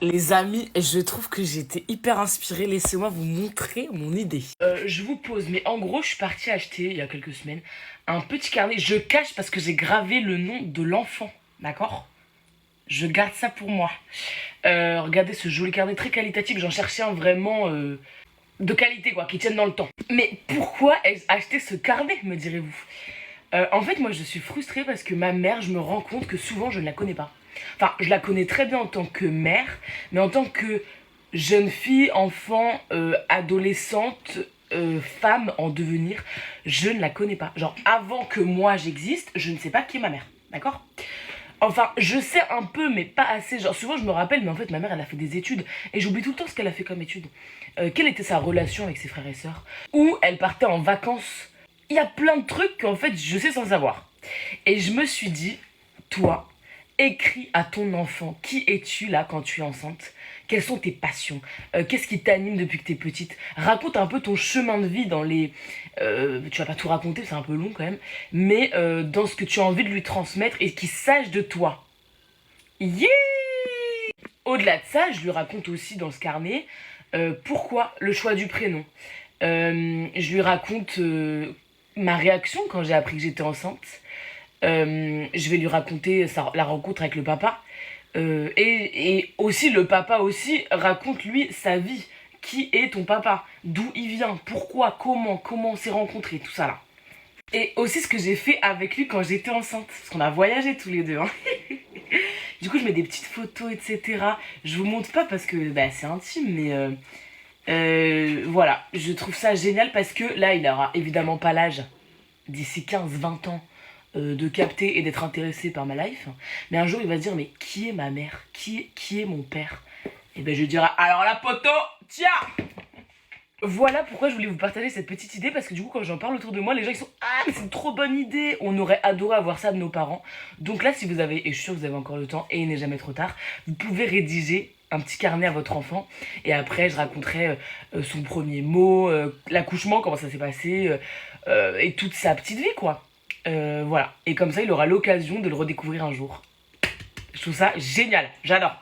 Les amis, je trouve que j'étais hyper inspirée. Laissez-moi vous montrer mon idée. Je vous pose, mais en gros, je suis partie acheter il y a quelques semaines un petit carnet. Je cache parce que j'ai gravé le nom de l'enfant, d'accord? Je garde ça pour moi. Regardez ce joli carnet très qualitatif. J'en cherchais un vraiment de qualité, quoi, qui tienne dans le temps. Mais pourquoi ai-je acheté ce carnet, me direz-vous? En fait, moi, je suis frustrée parce que ma mère, je me rends compte que souvent, je ne la connais pas. Enfin, je la connais très bien en tant que mère, mais en tant que jeune fille, enfant, adolescente, femme en devenir, je ne la connais pas. Genre, avant que moi j'existe, je ne sais pas qui est ma mère, d'accord? Enfin, je sais un peu, mais pas assez. Genre, souvent je me rappelle, mais en fait, ma mère, elle a fait des études. Et j'oublie tout le temps ce qu'elle a fait comme études. Quelle était sa relation avec ses frères et sœurs? Où elle partait en vacances? Il y a plein de trucs qu'en fait, je sais sans savoir. Et je me suis dit, toi, écris à ton enfant. Qui es-tu là quand tu es enceinte? Quelles sont tes passions? Qu'est-ce qui t'anime depuis que t'es petite? Raconte un peu ton chemin de vie dans les... tu vas pas tout raconter, c'est un peu long quand même. Mais dans ce que tu as envie de lui transmettre et qu'il sache de toi. Yeah! Au-delà de ça, je lui raconte aussi dans ce carnet pourquoi le choix du prénom. Je lui raconte ma réaction quand j'ai appris que j'étais enceinte. Je vais lui raconter la rencontre avec le papa. Et aussi, le papa aussi raconte lui sa vie. Qui est ton papa? D'où il vient? Pourquoi? Comment on s'est rencontrés? Tout ça là. Et aussi ce que j'ai fait avec lui quand j'étais enceinte. Parce qu'on a voyagé tous les deux. Hein. Du coup, je mets des petites photos, etc. Je vous montre pas parce que bah, c'est intime, mais voilà. Je trouve ça génial parce que là, il aura évidemment pas l'âge d'ici 15-20 ans de capter et d'être intéressé par ma life. Mais un jour, il va se dire, mais qui est ma mère? Qui est mon père? Et ben je dirai, alors la poto, tiens! Voilà pourquoi je voulais vous partager cette petite idée, parce que du coup quand j'en parle autour de moi, les gens ils sont ah mais c'est une trop bonne idée, on aurait adoré avoir ça de nos parents. Donc là si vous avez, et je suis sûre que vous avez encore le temps et il n'est jamais trop tard, vous pouvez rédiger un petit carnet à votre enfant et après je raconterai son premier mot, l'accouchement, comment ça s'est passé et toute sa petite vie quoi. Voilà, et comme ça il aura l'occasion de le redécouvrir un jour. Je trouve ça génial, j'adore.